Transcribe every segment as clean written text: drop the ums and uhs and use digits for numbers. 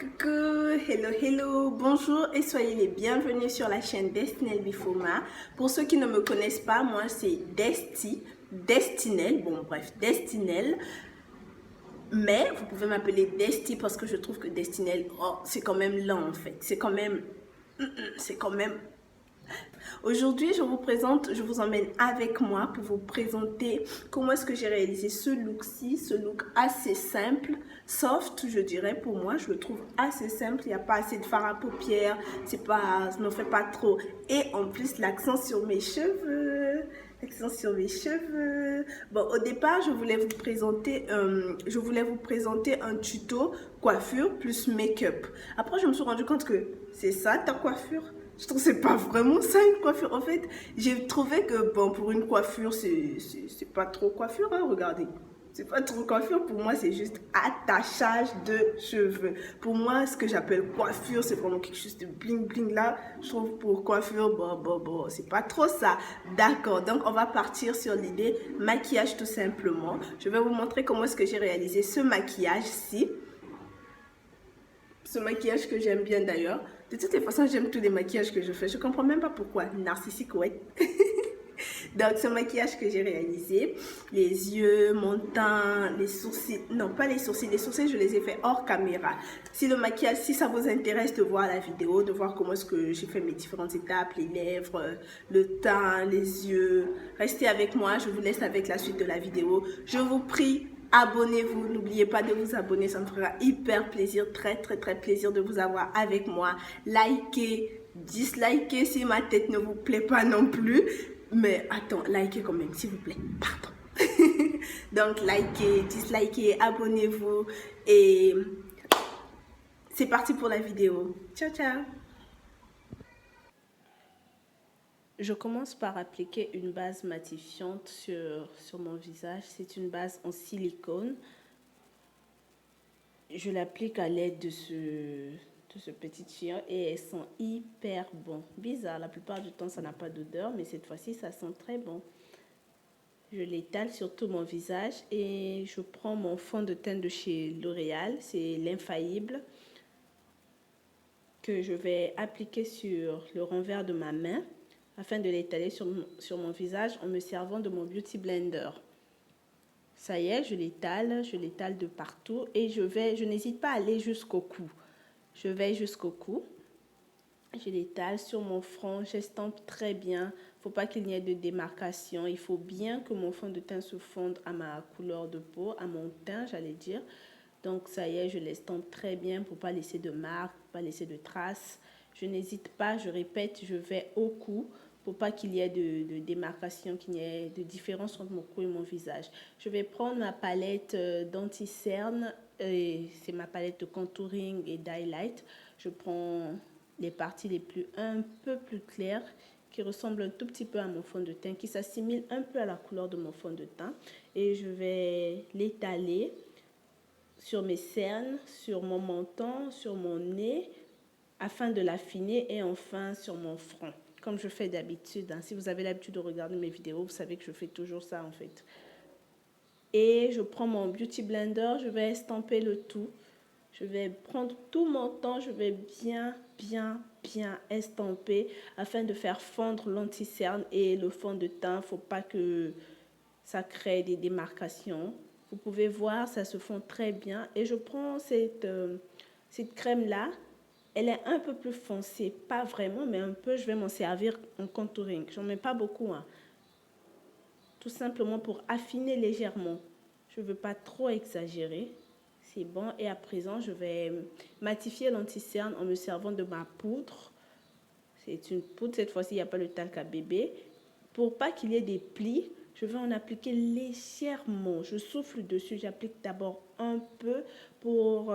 Coucou, hello, bonjour et soyez les bienvenus sur la chaîne Destinelle Bifoma. Pour ceux qui ne me connaissent pas, moi c'est Destinelle, bon bref, Destinelle. Mais vous pouvez m'appeler Desti parce que je trouve que Destinelle, oh, c'est quand même lent en fait. C'est quand même. Aujourd'hui, je vous emmène avec moi pour vous présenter comment est-ce que j'ai réalisé ce look-ci, ce look assez simple, soft, je dirais pour moi, je le trouve assez simple, il n'y a pas assez de fard à paupières, ça n'en fait pas trop. Et en plus, l'accent sur mes cheveux. Bon, au départ, je voulais vous présenter un tuto coiffure plus make-up. Après, je me suis rendu compte que c'est ça ta coiffure. Je trouve que c'est pas vraiment ça une coiffure. En fait, j'ai trouvé que bon, pour une coiffure, c'est pas trop coiffure, hein, regardez. C'est pas trop coiffure, pour moi c'est juste attachage de cheveux. Pour moi, ce que j'appelle coiffure, c'est vraiment quelque chose de bling bling là. Je trouve pour coiffure, bon, c'est pas trop ça. D'accord, donc on va partir sur l'idée maquillage tout simplement. Je vais vous montrer comment est-ce que j'ai réalisé ce maquillage-ci. Ce maquillage que j'aime bien d'ailleurs. De toutes les façons, j'aime tous les maquillages que je fais. Je comprends même pas pourquoi. Narcissique, ouais. Donc, ce maquillage que j'ai réalisé, les yeux, mon teint, les sourcils, non pas les sourcils je les ai fait hors caméra. Si le maquillage, si ça vous intéresse de voir la vidéo, de voir comment est-ce que j'ai fait mes différentes étapes, les lèvres, le teint, les yeux, restez avec moi, je vous laisse avec la suite de la vidéo. Je vous prie, abonnez-vous, n'oubliez pas de vous abonner, ça me fera hyper plaisir, très plaisir de vous avoir avec moi. Likez, dislikez si ma tête ne vous plaît pas non plus. Mais attends, likez quand même, s'il vous plaît. Pardon. Donc, likez, dislikez, abonnez-vous. Et c'est parti pour la vidéo. Ciao, ciao. Je commence par appliquer une base matifiante sur mon visage. C'est une base en silicone. Je l'applique à l'aide de ce petit tuyau et elles sont hyper bon. Bizarre, la plupart du temps ça n'a pas d'odeur, mais cette fois-ci ça sent très bon. Je l'étale sur tout mon visage et je prends mon fond de teint de chez L'Oréal, c'est l'infaillible, que je vais appliquer sur le renvers de ma main afin de l'étaler sur mon visage en me servant de mon Beauty Blender. Ça y est, je l'étale de partout et je n'hésite pas à aller jusqu'au cou. Je vais jusqu'au cou. Je l'étale sur mon front, j'estompe très bien. Il ne faut pas qu'il y ait de démarcation. Il faut bien que mon fond de teint se fonde à ma couleur de peau, à mon teint, j'allais dire. Donc ça y est, je l'estompe très bien pour ne pas laisser de marques, pour ne pas laisser de traces. Je n'hésite pas, je répète, je vais au cou pour pas qu'il y ait de démarcation, qu'il y ait de différence entre mon cou et mon visage. Je vais prendre ma palette d'anti-cerne, c'est ma palette de contouring et d'highlight. Je prends les parties un peu plus claires qui ressemblent un tout petit peu à mon fond de teint, qui s'assimilent un peu à la couleur de mon fond de teint. Et je vais l'étaler sur mes cernes, sur mon menton, sur mon nez, afin de l'affiner et enfin sur mon front. Comme je fais d'habitude, hein. Si vous avez l'habitude de regarder mes vidéos, vous savez que je fais toujours ça en fait. Et je prends mon Beauty Blender, je vais estomper le tout. Je vais prendre tout mon temps, je vais bien estomper afin de faire fondre l'anti-cerne et le fond de teint. Il ne faut pas que ça crée des démarcations. Vous pouvez voir, ça se fond très bien. Et je prends cette crème-là. Elle est un peu plus foncée, pas vraiment, mais un peu. Je vais m'en servir en contouring. J'en mets pas beaucoup, hein. Tout simplement pour affiner légèrement. Je ne veux pas trop exagérer. C'est bon. Et à présent, je vais matifier l'anti-cerne en me servant de ma poudre. C'est une poudre, cette fois-ci, il n'y a pas le talc à bébé. Pour pas qu'il y ait des plis, je vais en appliquer légèrement. Je souffle dessus, j'applique d'abord un peu pour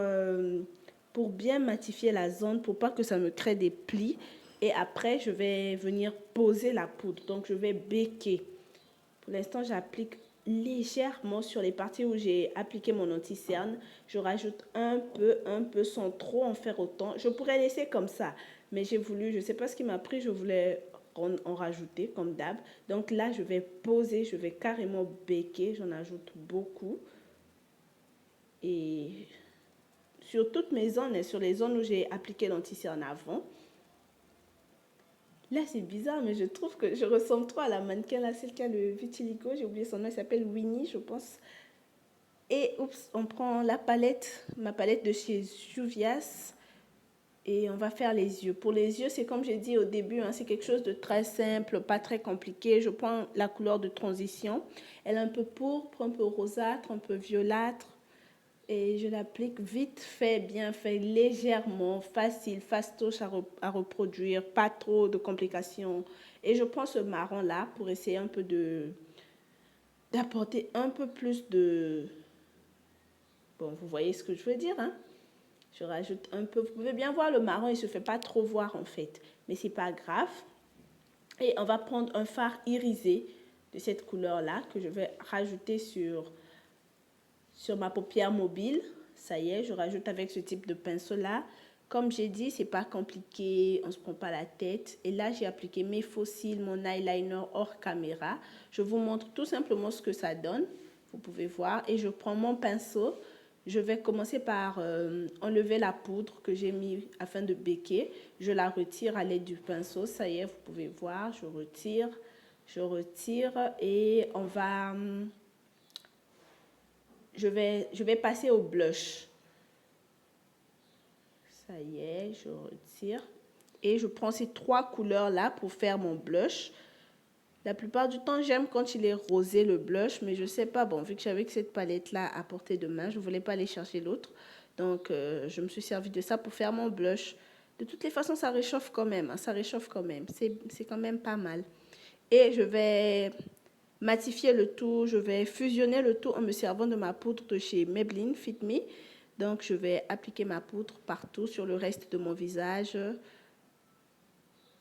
bien matifier la zone, pour pas que ça me crée des plis. Et après, je vais venir poser la poudre. Donc, je vais béquer. Pour l'instant, j'applique légèrement sur les parties où j'ai appliqué mon anti-cerne. Je rajoute un peu sans trop en faire autant. Je pourrais laisser comme ça, mais j'ai voulu, je ne sais pas ce qui m'a pris, je voulais en rajouter comme d'hab. Donc là, je vais poser, je vais carrément béquer. J'en ajoute beaucoup. Et sur toutes mes zones et sur les zones où j'ai appliqué l'anti-cerne avant. Là, c'est bizarre, mais je trouve que je ressemble trop à la mannequin, là, celle qui a le vitiligo. J'ai oublié son nom, elle s'appelle Winnie, je pense. Et oups, on prend la palette, ma palette de chez Juvia's. Et on va faire les yeux. Pour les yeux, c'est comme j'ai dit au début, hein, c'est quelque chose de très simple, pas très compliqué. Je prends la couleur de transition. Elle est un peu pourpre, un peu rosâtre, un peu violâtre. Et je l'applique vite fait, bien fait, légèrement, facile, fastoche à reproduire, pas trop de complications. Et je prends ce marron-là pour essayer un peu d'apporter un peu plus de... Bon, vous voyez ce que je veux dire, hein? Je rajoute un peu. Vous pouvez bien voir le marron, il ne se fait pas trop voir en fait. Mais ce n'est pas grave. Et on va prendre un fard irisé de cette couleur-là que je vais rajouter sur ma paupière mobile. Ça y est, je rajoute avec ce type de pinceau-là. Comme j'ai dit, c'est pas compliqué, on ne se prend pas la tête. Et là, j'ai appliqué mes faux cils, mon eyeliner hors caméra. Je vous montre tout simplement ce que ça donne. Vous pouvez voir. Et je prends mon pinceau. Je vais commencer par enlever la poudre que j'ai mis afin de béquer. Je la retire à l'aide du pinceau. Ça y est, vous pouvez voir. Je retire et on va... Je vais passer au blush. Ça y est, je retire. Et je prends ces trois couleurs-là pour faire mon blush. La plupart du temps, j'aime quand il est rosé le blush, mais je sais pas, bon, vu que j'avais que cette palette-là à portée de main, je voulais pas aller chercher l'autre. Donc, je me suis servi de ça pour faire mon blush. De toutes les façons, ça réchauffe quand même, hein, ça réchauffe quand même. C'est quand même pas mal. Et je vais matifier le tout, je vais fusionner le tout en me servant de ma poudre de chez Maybelline Fit Me. Donc, je vais appliquer ma poudre partout sur le reste de mon visage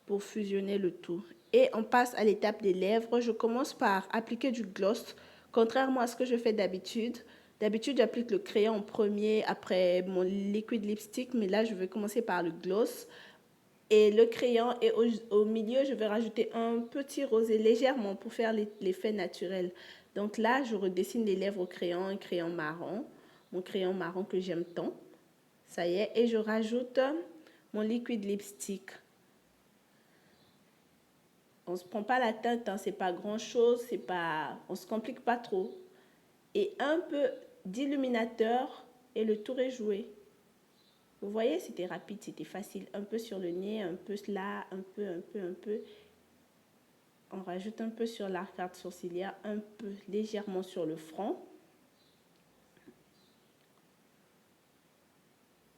pour fusionner le tout. Et on passe à l'étape des lèvres. Je commence par appliquer du gloss, contrairement à ce que je fais d'habitude. D'habitude, j'applique le crayon en premier, après mon liquid lipstick, mais là, je vais commencer par le gloss et le crayon. Et au milieu, je vais rajouter un petit rosé légèrement pour faire l'effet naturel. Donc là, je redessine les lèvres au crayon, un crayon marron, mon crayon marron que j'aime tant. Ça y est, et je rajoute mon liquid lipstick. On ne se prend pas la tête, hein, c'est pas grand chose, on ne se complique pas trop. Et un peu d'illuminateur et le tour est joué. Vous voyez, c'était rapide, c'était facile. Un peu sur le nez, un peu là, un peu. On rajoute un peu sur l'arcade sourcilière, un peu légèrement sur le front.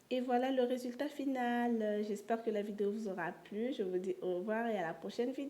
Et voilà le résultat final. J'espère que la vidéo vous aura plu. Je vous dis au revoir et à la prochaine vidéo.